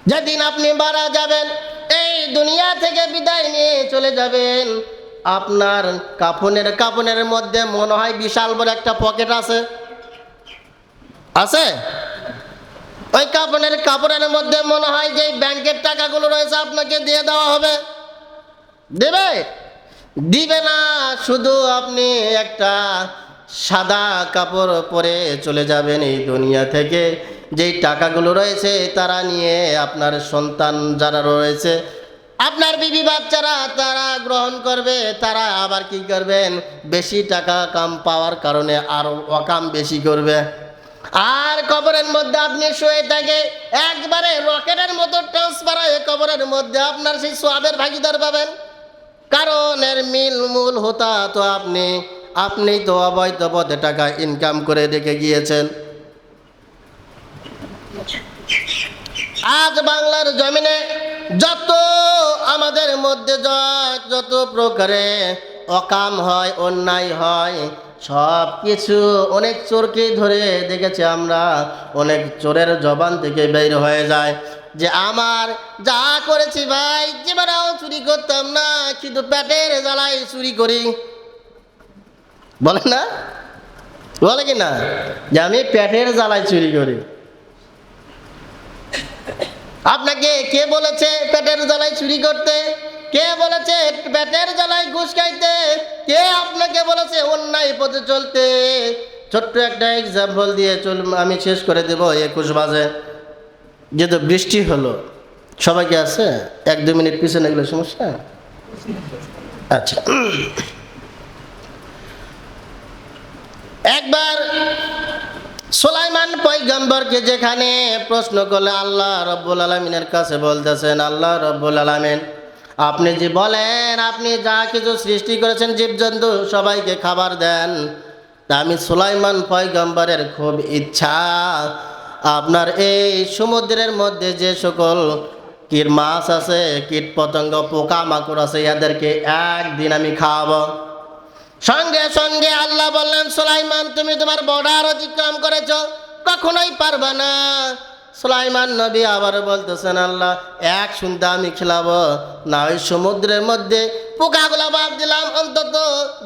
যেদিন আপনি মারা যাবেন, এই দুনিয়া থেকে বিদায় নিয়ে চলে যাবেন, আপনার কাফনের মধ্যে মনে হয় বিশাল বড় একটা পকেট আছে। আছে? ওই কাপড়ের মধ্যে মনে হয় যে ব্যাংকের টাকাগুলো রয়েছে আপনাকে দিয়ে দেওয়া হবে। দেবে? দিবে না। শুধু আপনি একটা সাদা কাপড় পরে চলে যাবেন এই দুনিয়া থেকে। যেই টাকাগুলো রয়েছে তারা নিয়ে আপনার সন্তান যারা রয়েছে, আপনার বিবি বাচ্চারা তারা গ্রহণ করবে। তারা আবার কি করবেন, বেশি টাকা কাম পাওয়ার কারণে আরো অকাম বেশি করবে। আর কবরের মধ্যে আপনি শুয়ে থাকে, একবারে রকেটের মতো ট্রান্সফার হয়ে কবরের মধ্যে আপনার সেই সোয়াবের ভাগিদার পাবেন। কারণ এর মূল হোতা তো আপনি তো অবৈধ পথে টাকা ইনকাম করে রেখে গিয়েছেন। আজ বাংলার জমিনে যত আমাদের মধ্যে যত প্রকারে অকাম হয়, অন্যায় হয়, সব কিছু অনেক চোরকে ধরে দেখেছি আমরা। অনেক চোরের জবান থেকে বের হয়ে যায় যে আমার যা করেছি ভাই, জীবনেও চুরি করতাম না, কিন্তু পেটের জ্বালায় চুরি করি। বলে না? বলে কি না যে আমি পেটের জ্বালায় চুরি করি? আপনাকে কে বলেছে পেটের জ্বালায় চুরি করতে? কে বলেছে পেটের জ্বালায় ঘুষ খাইতে? কে আপনাকে বলেছে অন্যায় পথে চলতে? ছোট্ট একটা এক্সাম্পল দিয়ে আমি শেষ করে দেব। 21 বাজে, যেহেতু বৃষ্টি হলো, সবাই কি আছে? 1-2 মিনিট পিছনে গেলে সমস্যা? আচ্ছা, একবার সুলাইমান পয়গম্বরকে যেখানে প্রশ্ন করলে আল্লাহ রব্বুল আলামিনের কাছে বলতেছেন, আল্লাহ রব্বুল আলামিন আপনি যে বলেন আপনি যা কিছু সৃষ্টি করেছেন জীবজন্তু সবাইকে খাবার দেন, তা আমি সুলাইমান পয়গম্বরের খুব ইচ্ছা আপনার এই সমুদ্রের মধ্যে যে সকল মাছ আছে, কীট পতঙ্গ, পোকা মাকড় আছে, এদেরকে একদিন আমি খাওয়াবো। সঙ্গে সঙ্গে আল্লাহ বললেন, সুলাইমান তুমি তোমার বর্ডার অতিক্রম করেছো, কখনোই পারবা না। সুলাইমান নবী আবার বলতেছেন, আল্লাহ এক সন্ধ্যা আমি খেলাবো না, ওই সমুদ্রের মধ্যে পোকাগুলো বাদ দিলাম, অন্তত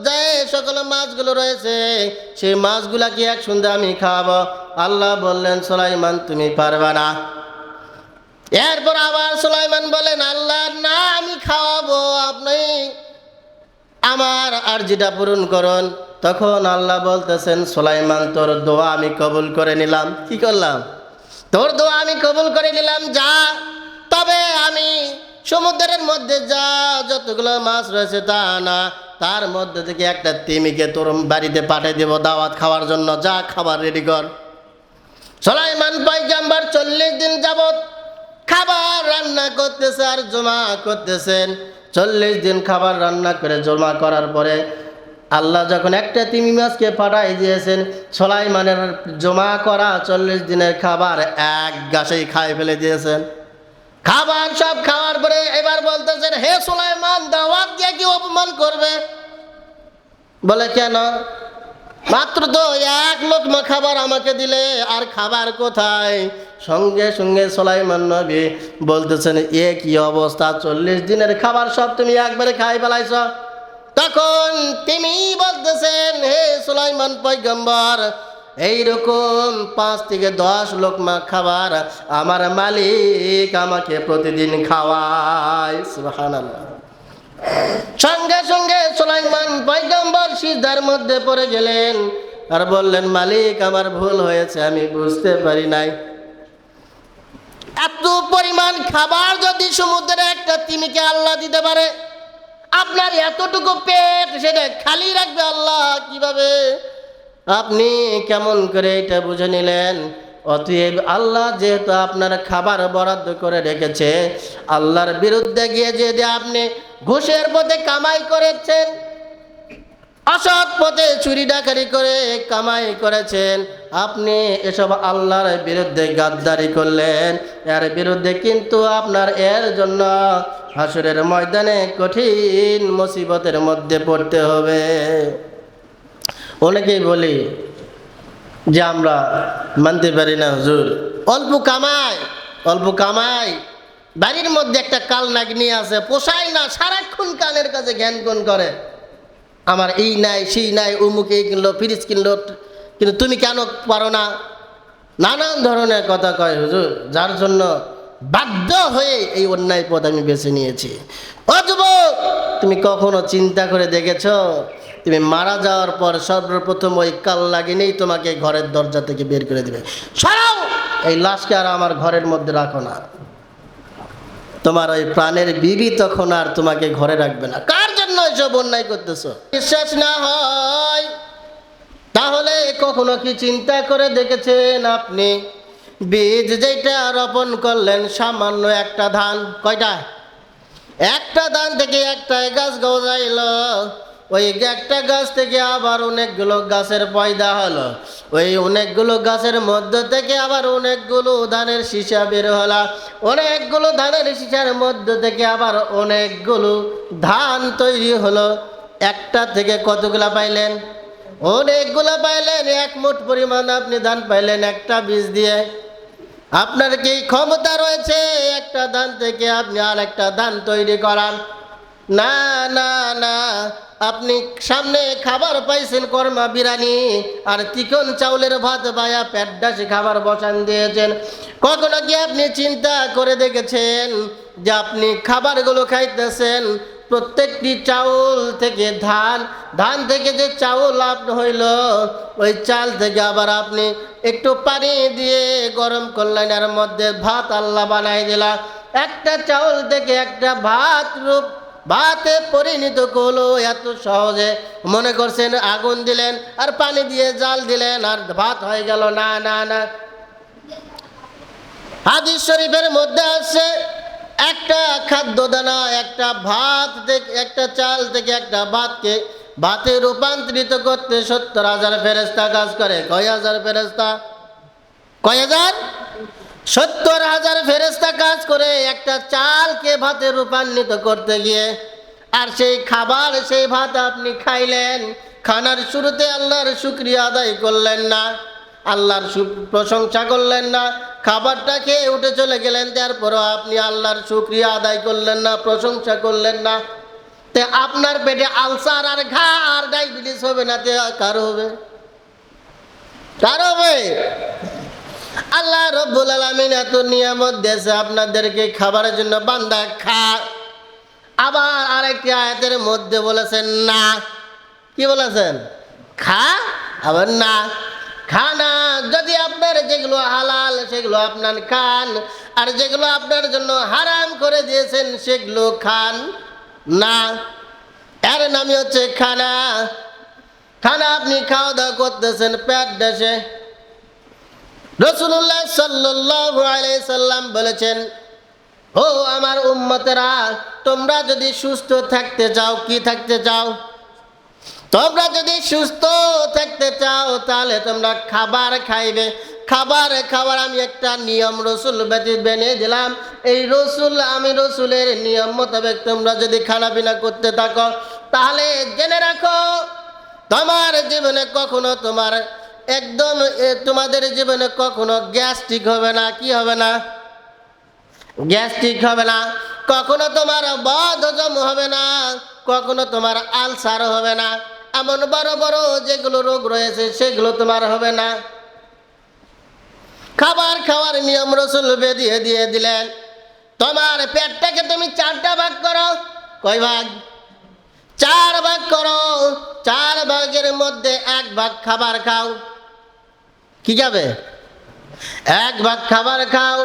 যে সকল মাছগুলো রয়েছে সেই মাছগুলাকে এক সন্ধ্যা আমি খাওয়াবো। আল্লাহ বললেন, সুলাইমান তুমি পারবা না। এরপর আবার সুলাইমান বলেন, আল্লাহ না আমি খাওয়াবো, আপনি আমার আরজিটা পূরণ করুন। তখন আল্লাহ বলতেছেন, সুলাইমান তোর দোয়া আমি কবুল করে নিলাম। কি করলাম? তোর দোয়া আমি কবুল করে নিলাম, যা। তবে আমি সমুদ্রের মধ্যে যা যতগুলো মাছ রয়েছে তা না, তার মধ্যে থেকে একটা তিমিকে তোর বাড়িতে পাঠিয়ে দেব দাওয়াত খাওয়ার জন্য, যা খাবার রেডি কর। সুলাইমান পয়গম্বর 40 দিন যাবত খাবার রান্না করতেছে আর জমা করতেছেন। 40 দিন খাবার রান্না করে জমা করার পরে আল্লাহ যখন একটা তিমি মাছকে পাঠাই দিয়েছেন, সুলাইমানের জমা করা 40 দিনের খাবার এক গাছেই খাই ফেলে দিয়েছেন। খাবার সব খাওয়ার পরে এবার বলতেছেন, হে সুলাইমান দাওয়াত দিয়ে কি অপমান করবে? বলে কেন? মাত্র তো 1 লোকমা খাবার আমাকে দিলে, আর খাবার কোথায়? সঙ্গে সঙ্গে সুলাইমান নবী বলতেছেন, এ কি অবস্থা, 40 দিনের খাবার সব তুমি একবারে খাই ফেলাইছ। তখন তিনি বলতেছেন, হে সুলাইমান পয়গম্বর এইরকম 5 থেকে 10 লোকমা খাবার আমার মালিক আমাকে প্রতিদিন খাওয়ায়। সুবহানাল্লাহ। সঙ্গে সঙ্গে সুলাইমান পয়গম্বর সিজদার মধ্যে পড়ে গেলেন আর বললেন, মালিক আমার ভুল হয়েছে, আমি বুঝতে পারি নাই। এত পরিমাণ খাবার যদি সমুদ্রে একটা তিমিকে আল্লাহ দিতে পারে, আপনার এতটুকু পেট সেটা খালি রাখবে আল্লাহ কিভাবে? আপনি কেমন করে এটা বুঝে নিলেন? অতএব আল্লাহ যেহেতু আপনার খাবার বরাদ্দ করে রেখেছে, আল্লাহর বিরুদ্ধে গিয়ে যদি আপনি ঘুষের পথে কামাই করেছেন, অসৎ পথে চুরি ডাকারি করে কামাই করেছেন, আপনি এসব আল্লাহর বিরুদ্ধে গাদ্দারি করলেন, এর বিরুদ্ধে কিন্তু আপনার এর জন্য হাসরের ময়দানে কঠিন মুসিবতের মধ্যে পড়তে হবে। অনেকেই বলি যে আমরা মানতে পারি না হুজুর, অল্প কামাই অল্প কামাই, বাড়ির মধ্যে একটা কাল নাগিনী আছে, পোষায় না, সারাক্ষণ কানের কাছে জ্ঞান গুণ করে, আমার এই নাই সেই নাই, অমুক এই কিনলো, ফ্রিজ কিনলো, কিন্তু তুমি কেন পারো না, নানান ধরনের কথা কয় হুজুর, যার জন্য বাধ্য হয়ে এই অন্যায় পথ আমি বেছে নিয়েছি। ও যুবক, তুমি কখনো চিন্তা করে দেখেছো তুমি মারা যাওয়ার পর সর্বপ্রথম ওই কাল লাগিনেই তোমাকে ঘরের দরজা থেকে বের করে দিবে, সরাও, এই লাশকে আর আমার ঘরের মধ্যে রাখো না। তোমার ওই প্রাণের বিবি তখন আর তোমাকে ঘরে রাখবে না। কার জন্য এসব অন্যায় করতেছো? বিশ্বাস না হয় তাহলে কখনো কি চিন্তা করে দেখেছেন আপনি, বীজ যেটা রোপণ করলেন সামান্য একটা ধান, কয়টা, একটা ধান থেকে একটা গাছ গজাইল, ওই একটা গাছ থেকে আবার অনেকগুলো গাছের পয়দা হলো, ওই অনেকগুলো গাছের মধ্য থেকে আবার অনেকগুলো ধানের সীসা বের হলো, অনেকগুলো ধানের সীসার মধ্য থেকে আবার অনেকগুলো ধান তৈরি হলো। একটা থেকে কতগুলা পাইলেন? অনেকগুলা পাইলেন, এক মুঠ পরিমাণ আপনি ধান পাইলেন একটা বীজ দিয়ে। আপনার কি ক্ষমতা রয়েছে একটা ধান থেকে আপনি আর একটা ধান তৈরি করার? না না না, আপনি সামনে খাবার পাইছেন কর্মা বিরিয়ানি আর চিকন চাউলের ভাত পায়া পেট ডাসে খাবার বসান দিয়েছেন। কখনো কি আপনি চিন্তা করে দেখেছেন যে আপনি খাবারগুলো খাইতেছেন, প্রত্যেকটি চাউল থেকে ধান থেকে যে চাউল আপনি হইল, ওই চাল থেকে আবার আপনি একটু পানি দিয়ে গরম করলেন, এর মধ্যে ভাত আল্লাহ বানাই দিলা, একটা চাউল থেকে একটা ভাতে পরিণত করলো এত সহজে। মনে করছেন আগুন দিলেন আর পানি দিয়ে জাল দিলেন আর ভাত হয়ে গেল? না না না, হাদিস শরীফের মধ্যে আছে একটা খাদ্য দানা, একটা ভাত থেকে, একটা চাল থেকে একটা ভাতে রূপান্তরিত করতে 70,000 ফেরেশতা কাজ করে। কয় হাজার ফেরেশতা? কয় হাজার? 70,000 ফেরেশতা কাজ করে একটা চালকে ভাতে রূপান্তরিত করতে গিয়ে। আর সেই খাবার, সেই ভাত আপনি খাইলেন, খানার শুরুতে আল্লাহর শুকরিয়া আদায় করলেন না, আল্লাহর প্রশংসা করলেন না, খাবারটা খেয়ে উঠে চলে গেলেন, তারপরও আপনি আল্লাহর শুকরিয়া আদায় করলেন না, প্রশংসা করলেন না। তে আপনার পেটে আলসার আর ঘা আর ডায়াবেটিস হবে না, তে কার হবে? কার হবে? আল্লাহ রব্বুল আলামিন এত নিয়ামত দিয়েছে আপনাদেরকে খাবারের জন্য, বান্দা খা। আবার আরেকটি আয়াতের মধ্যে বলেছেন না, কি বলেছেন? খা, আবার না, খা না। যদি আপনার যেগুলো হালাল সেগুলো আপনার খান, আর যেগুলো আপনার জন্য হারাম করে দিয়েছেন সেগুলো খান না। এর নামই হচ্ছে খানা। খানা আপনি খাওয়া দাওয়া করতেছেন পেট দেশে। রাসূলুল্লাহ সাল্লাল্লাহু আলাইহি সাল্লাম বলেছেন, ও আমার উম্মতেরা, তোমরা যদি সুস্থ থাকতে চাও, কি থাকতে চাও? তোমরা যদি সুস্থ থাকতে চাও তাহলে তোমরা খাবার খাইবে। খাবার খাওয়ার আমি একটা নিয়ম রসুল বানিয়ে দিলাম। এই আমি রসুলের নিয়ম মোতাবেক তোমরা যদি খানা পিনা করতে থাকো তাহলে জেনে রাখো তোমার জীবনে কখনো তোমাদের জীবনে কখনো গ্যাস্ট্রিক হবে না। কি হবে না? গ্যাস্ট্রিক হবে না। কখনো তোমার বদহজম হবে না, কখনো তোমার আলসার হবে না, এমন বড় বড় যেগুলো রোগ রয়েছে সেগুলো তোমার হবে না। খাবার খাওয়ার নিয়ম রসুল দিয়ে দিলেন। তোমার পেটটাকে তুমি 4টা ভাগ করো। কয় ভাগ? 4 ভাগ করো। 4 ভাগের মধ্যে 1 ভাগ খাবার খাও। কি যাবে? 1 ভাগ খাবার খাও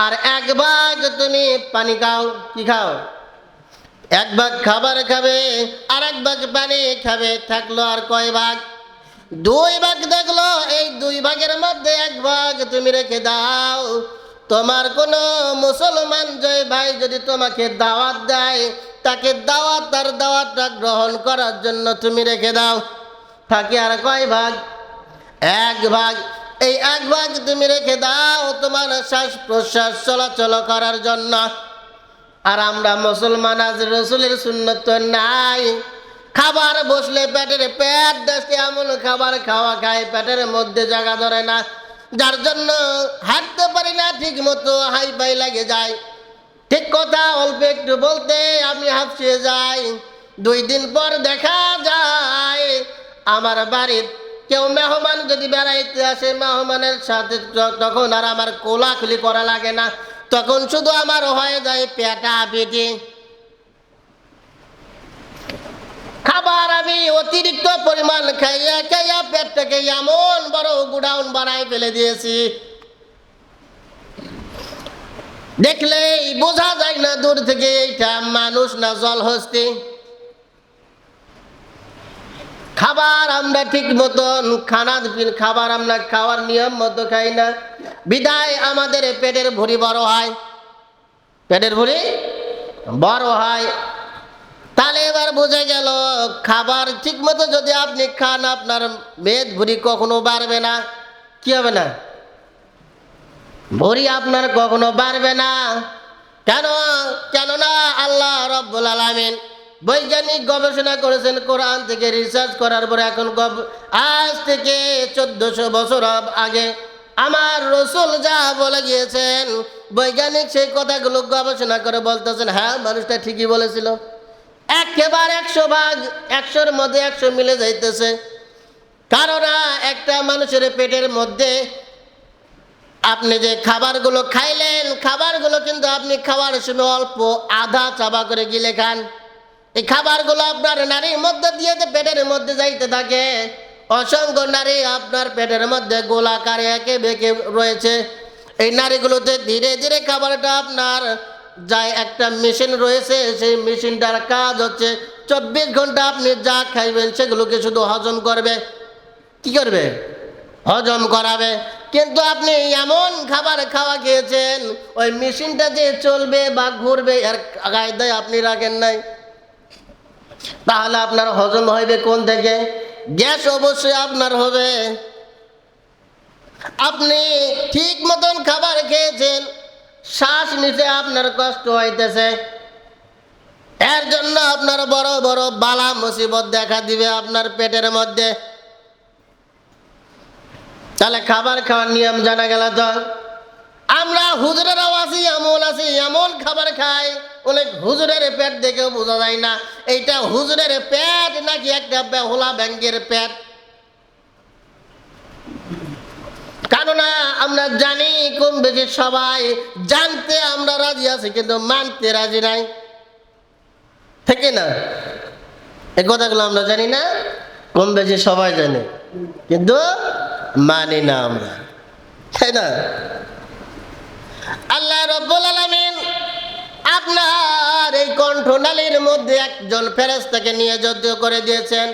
আর 1 ভাগ তুমি পানি খাও। কি খাও? 1 ভাগ খাবার খাবে আর 1 ভাগ পানি খাবে। থাকলো আর কয় ভাগ? 2 ভাগ। দেখলো এই 2 ভাগের মধ্যে 1 ভাগ তুমি রেখে দাও। তোমার কোনো মুসলমান ভাই যদি তোমাকে দাওয়াত দেয়, তাকে তার দাওয়াতটা গ্রহণ করার জন্য তুমি রেখে দাও। থাকে আর কয় ভাগ? 1 ভাগ। এই 1 ভাগ তুমি রেখে দাও তোমার শ্বাস প্রশ্বাস চলাচল করার জন্য। আর আমরা মুসলমান আজ রসুলের সুন্নত নাই। খাবার বসলে পেট দেশে এমন খাবার খায় পেটের মধ্যে জায়গা ধরে না। যার জন্য হাঁটতে পারি না ঠিক মতো, হাই পাই লাগে যায়। ঠিক কথা অল্প একটু বলতে আমি হাঁপিয়ে যাই। 2 দিন পর দেখা যায় আমার বাড়ির কেউ মেহমান যদি বেড়াইতে আসে, মেহমানের সাথে তখন আর আমার কোলাকুলি করা লাগে না, তখন শুধু আমার হয়ে যায় পেটা পেটি। খাবার আমি অতিরিক্ত পরিমাণ খাইয়া খাইয়া পেটটাকে এমন বড় গুডাউন বানাই ফেলে দিয়েছি, দেখলেই বোঝা যায় না দূর থেকে এইটা মানুষ না জলহস্তি। খাবার আমরা ঠিক মতন খাবার আমরা খাওয়ার নিয়ম মতো খাই না, বিদায় আমাদের পেটের ভুঁড়ি বড় হয়, পেটের ভুঁড়ি বড় হয়। তাহলে এবার বোঝা গেল খাবার ঠিক মতো যদি আপনি খান, আপনার মেদ ভুঁড়ি কখনো বাড়বে না। কি হবে না? ভুঁড়ি আপনার কখনো বাড়বে না। কেননা আল্লাহ রাব্বুল আলামিন বৈজ্ঞানিক গবেষণা করেছেন, কোরআন থেকে রিসার্চ করার পরে এখন আজ থেকে 1400 বছর আগে আমার রসুল যা বলে গিয়েছেন, বৈজ্ঞানিক সেই কথাগুলো গবেষণা করে বলতেছেন, হ্যাঁ মানুষটা ঠিকই বলেছিল। একেবারে 100 ভাগ 100-র মধ্যে 100 মিলে যাইতেছে। কারণ একটা মানুষের পেটের মধ্যে আপনি যে খাবারগুলো খাইলেন, খাবারগুলো কিন্তু আপনি খাওয়ার সময় অল্প আধা চাবা করে গিলে খান। এই খাবারগুলো আপনার নারীর মধ্যে দিয়ে পেটের মধ্যে যাইতে থাকে। অসংখ্য নারী আপনার পেটের মধ্যে গোলাকারে একে বেঁকে রয়েছে। এই নারীগুলোতে ধীরে ধীরে খাবারটা আপনার যায়, একটা মেশিন রয়েছে, সেই মেশিনটার কাজ হচ্ছে 24 ঘন্টা আপনি যা খাইবেন সেগুলোকে শুধু হজম করবে। কি করবে? হজম করাবে। কিন্তু আপনি এমন খাবার খাওয়া খেয়েছেন, ওই মেশিনটা যে চলবে বা ঘুরবে এর কায়দায় আপনি রাখেন নাই। তাহলে আপনার হজম হইবে কোন থেকে? গ্যাস অবশ্যই আপনার হবে। আপনি ঠিক মতন খাবার খেয়েছেন, শ্বাস নিতে আপনার কষ্ট হইতেছে, এর জন্য আপনার বড় বড় বালা মুসিবত দেখা দিবে আপনার পেটের মধ্যে। তাহলে খাবার খাওয়ার নিয়ম জানা গেল। তো আমরা হুজুরেরাও আছি, এমন খাবার খাই, অনেক হুজুরের পেট দেখেও বোঝা যায় না এইটা হুজুরের পেট নাকি একটা বেহুলা ব্যাংকের পেট। কেননা আমরা জানি কম বেশি সবাই, জানতে আমরা রাজি আছি কিন্তু মানতে রাজি নাই, ঠিক না? এই কথাগুলো আমরা জানি না, কম বেশি সবাই জানে কিন্তু মানি না আমরা, তাই না? আল্লাহ রাব্বুল আলামিন আপনার এই কণ্ঠনালীর মধ্যে একজন ফেরেশতাকে নিয়োজিত করে দিয়েছেন।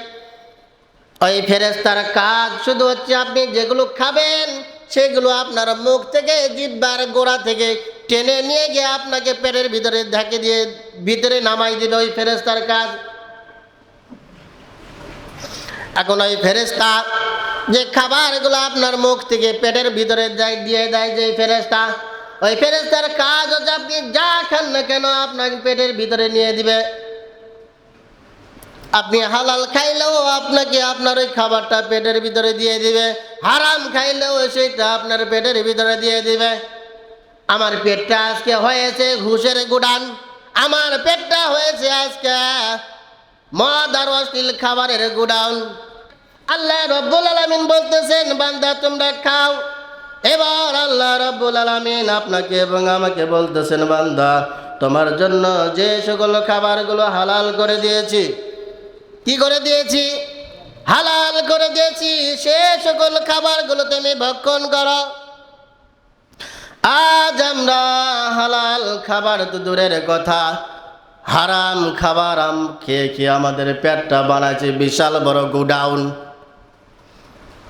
ওই ফেরেশতার কাজ শুধু হচ্ছে আপনি যেগুলো খাবেন সেগুলো আপনার মুখ থেকে জিহ্বার গোড়া থেকে টেনে নিয়ে গিয়ে আপনাকে পেটের ভিতরে ঢেকে দিয়ে ভিতরে নামাই দিবে, ওই ফেরেশতার কাজ। এখন ওই ফেরেশতা যে খাবারগুলো আপনার মুখ থেকে পেটের ভিতরে দিয়ে দেয়, যে ফেরেশতা, ওই ফেরেশতার কাজ হচ্ছে আপনি যা খান না কেন আপনাকে পেটের ভিতরে নিয়ে দিবে। আপনি হালাল খাইলেও আপনাকে আপনার ওই খাবারটা পেটের ভিতরে দিয়ে দিবে, হারাম খাইলেও সেটা আপনার পেটের ভিতরে দিয়ে দিবে। আমার পেটটা আজকে হয়েছে ঘুষের গুদান, আমার পেটটা হয়েছে আজকে মদ আর অশ্লীল খাবারের গুদান। আল্লাহ রাব্বুল আলামিন বলতেছেন, বান্দা তোমরা খাও। এবার আল্লাহ রাব্বুল আলামিন আপনাকে এবং আমাকে বলতেছেন, বান্দা তোমার জন্য যে সকল খাবারগুলো হালাল করে দিয়েছি, কি করে দিয়েছি? হালাল করে দিয়েছি, সে সকল খাবারগুলো তুমি ভক্ষণ করো। আজ আমরা হালাল খাবার তো দূরের কথা, হারাম খাবার খেয়ে খেয়ে আমাদের পেটটা বানাচ্ছে বিশাল বড় গোডাউন।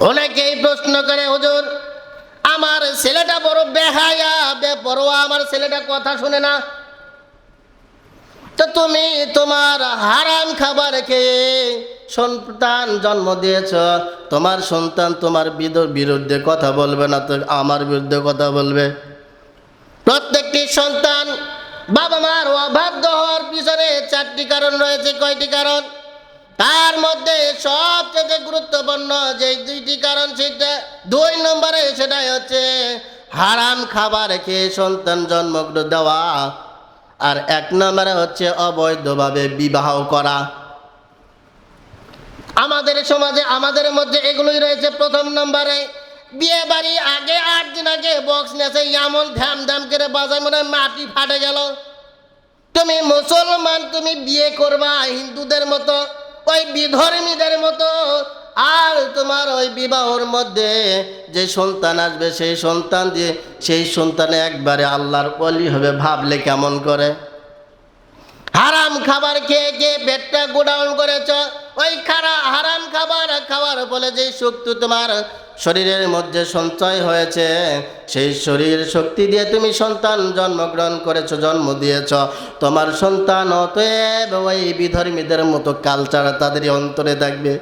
অনেকেই প্রশ্ন করে, হুজুর আমার ছেলেটা বড় বেহায়া বেপরোয়া, আমার ছেলেটা কথা শুনে না। তো তুমি তোমার হারাম খাবার খেয়ে সন্তান জন্ম দিয়েছ, তোমার সন্তান তোমার বিরুদ্ধে কথা বলবে না তো আমার বিরুদ্ধে কথা বলবে। প্রত্যেকটি সন্তান বাবা মার অবাধ্য হওয়ার পিছনে 4টি কারণ রয়েছে। কয়টি কারণ? তার মধ্যে সবচেয়ে গুরুত্বপূর্ণ যে দুইটি কারণ, সেটা 2 নম্বরে, সেটাই হচ্ছে হারাম খাবার খেয়ে সন্তান জন্ম দেওয়া, আর 1 নম্বরে হচ্ছে অবৈধভাবে বিবাহ করা। আমাদের সমাজে, আমাদের মধ্যে এগুলোই রয়েছে। প্রথম নম্বরে বিয়ে বাড়ি, আগে 8 দিন আগে বক্স নেছে, এমন ধ্যাম ধ্যাম করে বাজায় মনে হয় মাটি ফাটে গেল। তুমি মুসলমান, তুমি বিয়ে করবা হিন্দুদের মতো, ওই বিধর্মীদের মতো, আর তোমার ওই বিবাহর মধ্যে যে সন্তান আসবে সেই সন্তান দিয়ে, সেই সন্তানে একবারে আল্লাহর ওলি হবে, ভাবলে কেমন করে? হারাম খাবার খেয়ে খেয়ে পেটটা গোডাউন করেছ। ওই হারাম খাবার খাওয়ার ফলে যে শক্তি তোমার শরীরের মধ্যে সঞ্চয় হয়েছে, সেই শরীর শক্তি দিয়ে তুমি সন্তান জন্মগ্রহণ করেছ, জন্ম দিয়েছ। তোমার সন্তান অতএব ওই বিধর্মীদের মতো কালচার তাদের অন্তরে থাকবে।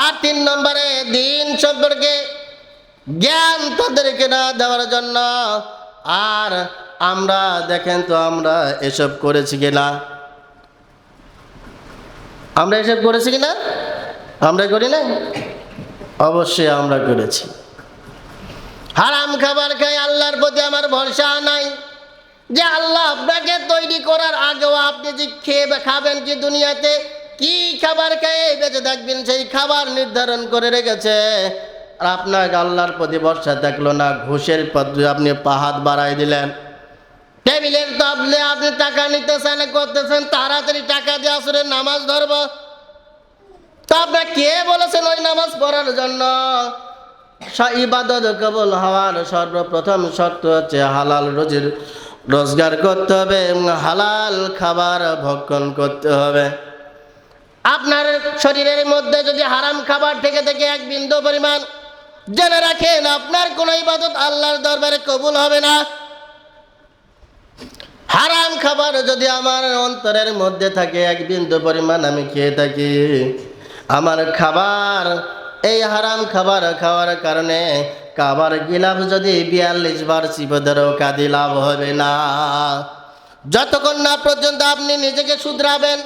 আর 3 নম্বরে দিন সম্পর্কে জ্ঞান তাদেরকে না দেওয়ার জন্য। আর আমরা দেখেন তো, আমরা এসব করেছি কিনা? আমরা এসব করেছি কিনা? আমরা করি না? অবশ্যই আমরা করেছি। হারাম খাবার খাই, আল্লাহর প্রতি আমার ভরসা নাই যে আল্লাহ আপনাকে তৈরি করার আগেও আপনি যে খেয়ে খাবেন কি, দুনিয়াতে কি খাবার খেয়ে বেঁচে থাকবেন, সেই খাবার নির্ধারণ করে রেখেছে। আর আপনার আল্লাহর প্রতি ভরসা থাকলো না, ঘুষের পদ্ধতি আপনি পাহাড় বাড়াই দিলেন। টেবিলের তবলে আপনি টাকা নিতেছেন, করতেছেন, তাড়াতাড়ি টাকা দিয়ে আসরে নামাজ ধরবো। তো আপনার কে বলেছেন ওই নামাজ পড়ার জন্য? ইবাদত কবুল হওয়ার সর্বপ্রথম শর্ত হচ্ছে হালাল রুজির রোজগার করতে হবে এবং হালাল খাবার ভক্ষণ করতে হবে। আপনার শরীরের মধ্যে যদি হারাম খাবার থেকে থেকে 1 বিন্দু পরিমাণ, জেনে রাখেন আপনার কোনো ইবাদত আল্লাহর দরবারে কবুল হবে না। হারাম খাবার যদি আমার অন্তরের মধ্যে থাকে 1 বিন্দু পরিমাণ আমি খেয়ে থাকি, আমার খাবার, এই হারাম খাবার খাওয়ার কারণে কাবার গিলাফ যদি 42 বার চিপদেরও কাঁদি লাভ হবে না। যতক্ষণ না পর্যন্ত আপনি নিজেকে শুধরাবেন,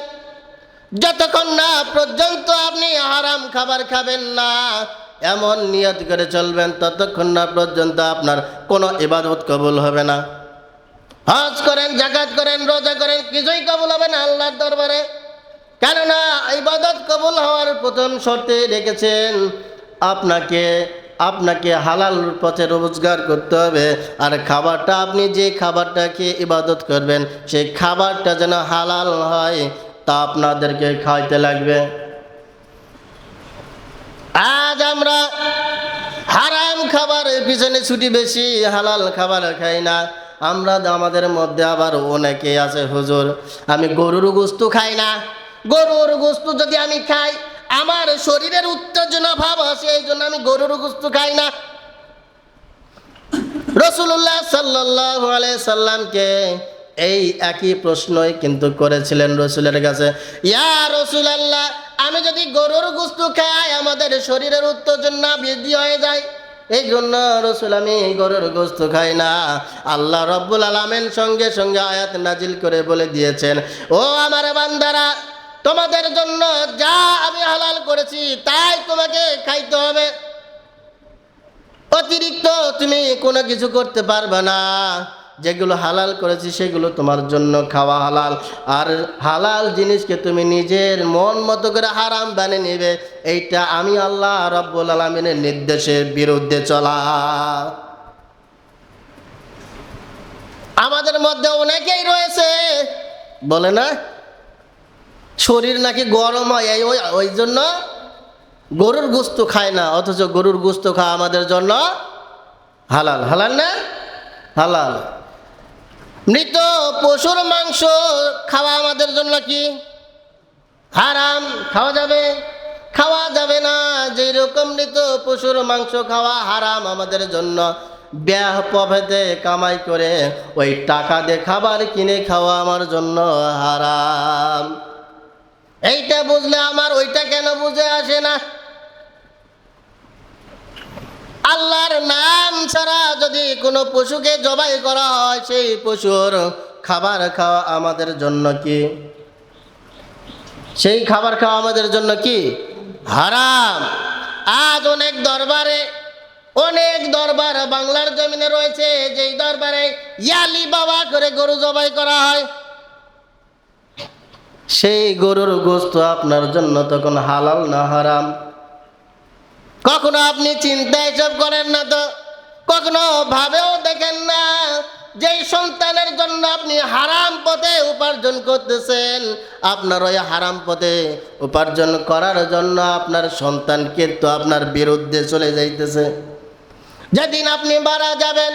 যতক্ষণ না পর্যন্ত আপনি হারাম খাবার খাবেন না এমন নিয়ত করে চলবেন, ততক্ষণ না পর্যন্ত আপনার কোনো ইবাদত কবুল হবে না। হজ করেন, যাকাত করেন, রোজা করেন, কিছুই কবুল হবে না আল্লাহর দরবারে। কেননা ইবাদত কবুল হওয়ার প্রথম শর্তে রেখেছেন আপনাকে হালাল পথে রোজগার করতে হবে। আর খাবারটা, আপনি যে খাবারটা খেয়ে ইবাদত করবেন, সেই খাবারটা যেন হালাল হয়, তা আপনাদেরকে খাইতে লাগবে। আজ আমরা হারাম খাবারের পিছনে ছুটি বেশি, হালাল খাবার খাই না। আমরা আমাদের মধ্যে আবার অনেকে আছে, হুজুর আমি গরুর গোশত খাই না, গরুর গোশত যদি আমি খাই আমার শরীরের উত্তেজনা ভাব আসে, এই জন্য আমি গরুর গোশত খাই না। রাসূলুল্লাহ সাল্লাল্লাহু আলাইহি সাল্লামকে এই একই প্রশ্নই কিন্তু করেছিলেন রাসূলের কাছে, ইয়া রাসূলুল্লাহ, আমি যদি গরুর গোশত খাই আমাদের শরীরের উত্তেজনা বৃদ্ধি হয়ে যায়, এই জন্য রাসূল আমি গরুর গোশত খাই না। আল্লাহ রাব্বুল আলামিন সঙ্গে সঙ্গে আয়াত নাজিল করে বলে দিয়েছেন, ও আমার বান্দারা, তোমাদের জন্য যা আমি হালাল করেছি তাই তোমাকে খাইতে হবে, অতিরিক্ত তুমি কোনো কিছু করতে পারবে না। যেগুলো হালাল করেছি সেগুলো তোমার জন্য খাওয়া হালাল, আর হালাল জিনিসকে তুমি নিজের মন মতো করে হারাম বানিয়ে নেবে, এইটা আমি আল্লাহ রাব্বুল আলামিনের নির্দেশের বিরুদ্ধে চলা। আমাদের মধ্যে অনেকেই রয়েছে বলে না, শরীর নাকি গরম হয়, ওই জন্য গরুর গোশত খায় না, অথচ গরুর গোশত খাওয়া আমাদের জন্য হালাল। হালাল না? হালাল। মৃত পশুর মাংস খাওয়া আমাদের জন্য কি হারাম? খাওয়া যাবে? খাওয়া যাবে না। যেই রকম মৃত পশুর মাংস খাওয়া হারাম আমাদের জন্য, ব্যাপভেদে কামাই করে ওই টাকা দিয়ে খাবার কিনে খাওয়া আমার জন্য হারাম। এইটা বুঝলে আমার ওইটা কেন বুঝে আসে না? আল্লাহর নাম ছাড়া যদি কোনো পশুকে জবাই করা হয়, সেই পশুর খাবার খাওয়া আমাদের জন্য কি সেই খাবার খাওয়া আমাদের জন্য কি হারাম। আজ অনেক দরবার বাংলার জমিনে রয়েছে, যেই দরবারে ইয়ালি বাবা করে গরু জবাই করা হয়। সেই গরুর গোশত আপনার জন্য তখন হালাল না হারাম? কখনো আপনি চিন্তা এসব করেন না তো, কখনো ভাবেও দেখেন না যেই সন্তানের জন্য আপনি হারাম পথে উপার্জন করতেছেন, আপনার ওই হারাম পথে উপার্জন করার জন্য আপনার সন্তানকে তো আপনার বিরুদ্ধে চলে যাইতেছে। যেদিন আপনি মারা যাবেন,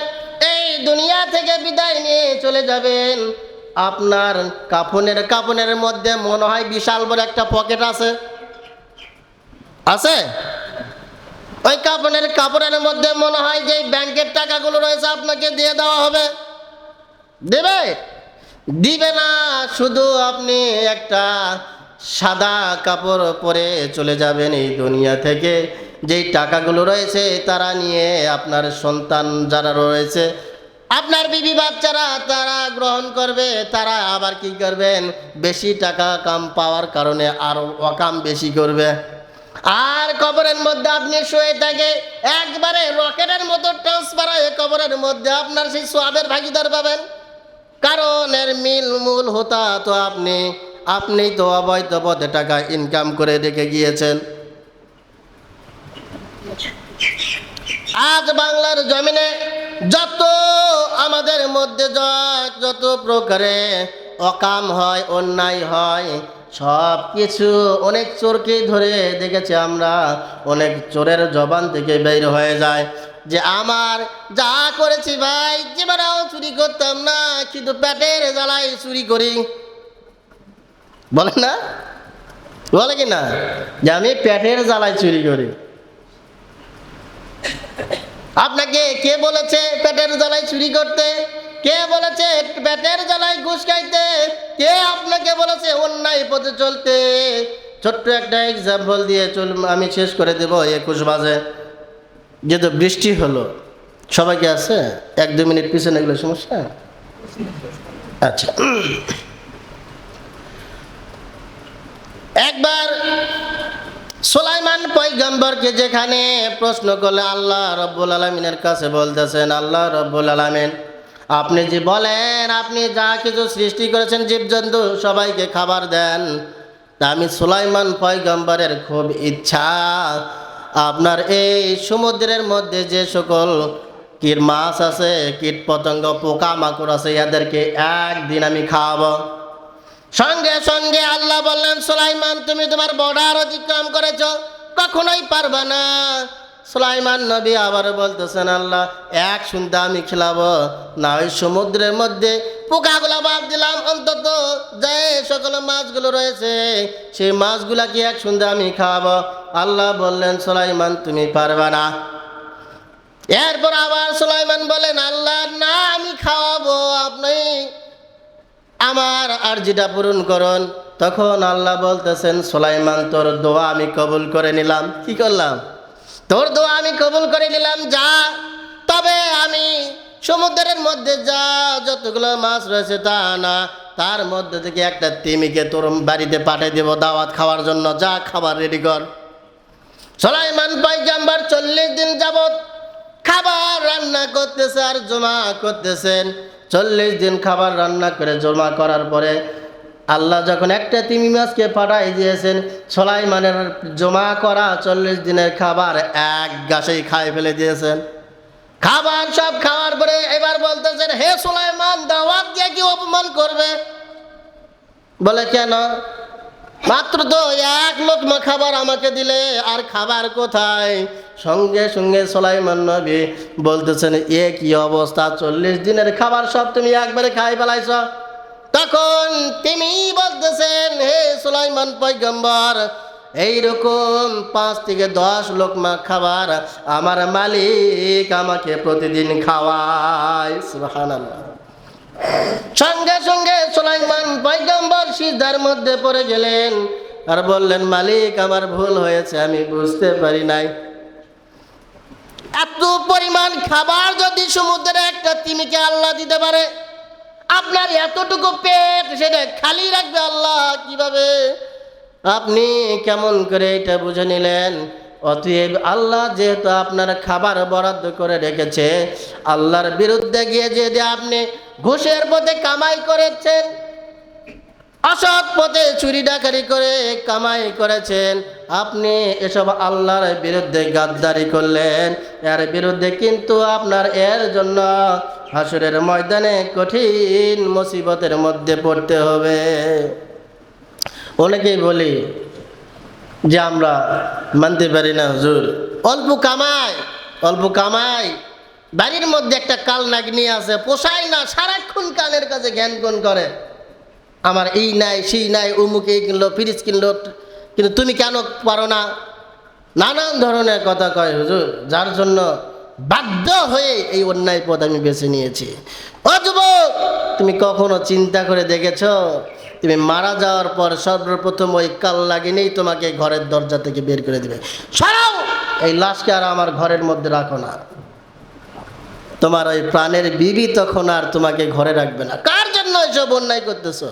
এই দুনিয়া থেকে বিদায় নিয়ে চলে যাবেন, আপনার কাফনের মধ্যে মনে হয় বিশাল বড় একটা পকেট আছে। ওই কাপড়ের মধ্যে মনে হয় যে ব্যাংকের টাকাগুলো রয়েছে আপনাকে দিয়ে দেওয়া হবে। দিবে না, শুধু আপনি একটা সাদা কাপড় পরে চলে যাবেন এই দুনিয়া থেকে। যেই টাকাগুলো রয়েছে তারা নিয়ে আপনার সন্তান যারা রয়েছে, আপনার বিবি বাচ্চারা তারা গ্রহণ করবে। তারা আবার কি করবেন, বেশি টাকা কাম পাওয়ার কারণে আরো অকাম বেশি করবে। আর কবরের মধ্যে আপনি শুয়ে থাকে, একবারে রকেটের মতো ট্রান্সফার হয়ে কবরের মধ্যে আপনার সেই সোয়াবের ভাগিদার পাবেন। কারণ এর মূল হোতা তো আপনিই তো অবৈধ পথে টাকা ইনকাম করে রেখে গিয়েছেন। আজ বাংলার জমিনে যত আমাদের মধ্যে যত প্রকারে অকাম হয়, অন্যায় হয়, সব কিছু অনেক চোরকে ধরে দেখেছি আমরা। অনেক চোরের জবান থেকে বের হয়ে যায় যে আমার যা করেছি ভাই, জীবনেও চুরি করতাম না, কিন্তু পেটের জ্বালায় চুরি করি। বলে না, বলে কি না, যে আমি পেটের জ্বালায় চুরি করি। আপনাকে কে বলেছে পেটের জ্বালায় চুরি করতে? কে বলেছে পেটের জ্বালায় ঘুষ খাইতে? কে আপনাকে বলেছে অন্যায় পথে চলতে? ছোট্ট একটা এক্সাম্পল দিয়ে আমি শেষ করে দেব। 21 বাজে, যেহেতু বৃষ্টি হলো, সবাইকে আছে 1-2 মিনিট পিছনে এগুলো সমস্যা। আচ্ছা, একবার সুলাইমান পয়গম্বরকে যেখানে প্রশ্ন করলে আল্লাহ রব্বুল আলামিনের কাছে বলতেছেন, আল্লাহ রব্বুল আলামিন আপনি যে বলেন আপনি যা কিছু সৃষ্টি করেছেন জীবজন্তু সবাইকে খাবার দেন, তা আমি সুলাইমান পয়গম্বরের খুব ইচ্ছা আপনার এই সমুদ্রের মধ্যে যে সকল মাছ আছে, কীট পতঙ্গ, পোকা মাকড় আছে, এদেরকে একদিন আমি খাওয়াবো। সঙ্গে সঙ্গে আল্লাহ বললেন, সুলাইমান তুমি তোমার বর্ডার অতিক্রম করেছ, কখনোই পারবে না। সুলাইমান নবী আবার বলতেছেন, আল্লাহ এক শুনতে আমি খেলাবো না, ওই সমুদ্রের মধ্যে পোকাগুলো বাদ দিলাম, অন্তত যে সকল মাছগুলো রয়েছে সেই মাছগুলাকে এক শুনতে আমি খাওয়াবো। আল্লাহ বললেন, সুলাইমান তুমি পারবে না। এরপর আবার সুলাইমান বলেন, আল্লাহ না আমি খাওয়াবো, আপনি আমার আরজিটা পূরণ করুন। তখন আল্লাহ বলতেছেন, সুলাইমান তোর দোয়া আমি কবুল করে নিলাম। কি করলাম? তোর দোয়া আমি কবুল করে নিলাম, যা। তবে আমি সমুদ্রের মধ্যে যা যতগুলো মাছ রয়েছে তা না, তার মধ্যে থেকে একটা তিমিকে তোর বাড়িতে পাঠিয়ে দেব দাওয়াত খাওয়ার জন্য, যা খাবার রেডি কর। সুলাইমান পয়গম্বর 40 দিন যাবত খাবার রান্না করতেছে আর জমা করতেছেন। 40 দিন খাবার রান্না করে জমা করার পরে আল্লাহ যখন একটা তিমি মাছকে পাঠাই দিয়েছেন, সুলাইমানের জমা করা 40 দিনের খাবার এক গাছেই খাই ফেলে দিয়েছেন। খাবার সব খাওয়ার পরে এবার বলতেছেন, হে সুলাইমান দাওয়াত দিয়ে কি অপমান করবে? বলে কেন? মাত্র তো 1 লোকমা খাবার আমাকে দিলে, আর খাবার কোথায়? সঙ্গে সঙ্গে সুলাইমান নবী বলতেছেন, এ কি অবস্থা, 40 দিনের খাবার সব তুমি একবারে খাই ফেলাইছ। তখন তিনি বলতেছেন, হে সুলাইমান পয়গম্বর এইরকম 5 থেকে 10 লোকমা খাবার আমার মালিক আমাকে প্রতিদিন খাওয়ায়। সুবহানাল্লাহ। সঙ্গে সঙ্গে সুলাইমান পয়গম্বর সিজদার মধ্যে পড়ে গেলেন আর বললেন, মালিক আমার ভুল হয়েছে, আমি বুঝতে পারি নাই। এত পরিমাণ খাবার যদি সমুদ্রে একটা তিমিকে আল্লাহ দিতে পারে, আপনার এতটুকু পেট সেটা খালি রাখবে আল্লাহ কিভাবে? আপনি কেমন করে এটা বুঝে নিলেন? অতএব আল্লাহ যেহেতু আপনার খাবার বরাদ্দ করে রেখেছে, আল্লাহর বিরুদ্ধে গিয়ে যদি আপনি ঘুষের পথে কামাই করেছেন, অসৎ পথে চুরি ডাকারি করে কামাই করেছেন, আপনি এসব আল্লাহর বিরুদ্ধে গাদ্দারি করলেন, এর বিরুদ্ধে কিন্তু আপনার এর জন্য হাসরের ময়দানে কঠিন মুসিবতের মধ্যে পড়তে হবে। অনেকেই বলি যে আমরা মানতে পারি না হুজুর, অল্প কামাই, বাড়ির মধ্যে একটা কাল নাগিনী আছে, পোষায় না, সারাক্ষণ কানের কাছে জ্ঞান গুণ করে, আমার এই নাই সেই নাই, অমুক এই কিনলো, ফ্রিজ কিনলো, কিন্তু তুমি কেন পারো না? নানান ধরনের কথা কয় হুজুর, যার জন্য বাধ্য হয়ে এই অন্যায় পথ আমি বেছে নিয়েছি। ও যুবক, তুমি কখনো চিন্তা করে দেখেছো তুমি মারা যাওয়ার পর সর্বপ্রথম ওই কাল লাগেনেই তোমাকে ঘরের দরজা থেকে বের করে দেবে, সরাও, এই লাশকে আর আমার ঘরের মধ্যে রাখো না। তোমার ওই প্রাণের বিবি তখন আর তোমাকে ঘরে রাখবে না। কার জন্য এসব অন্যায় করতেছো?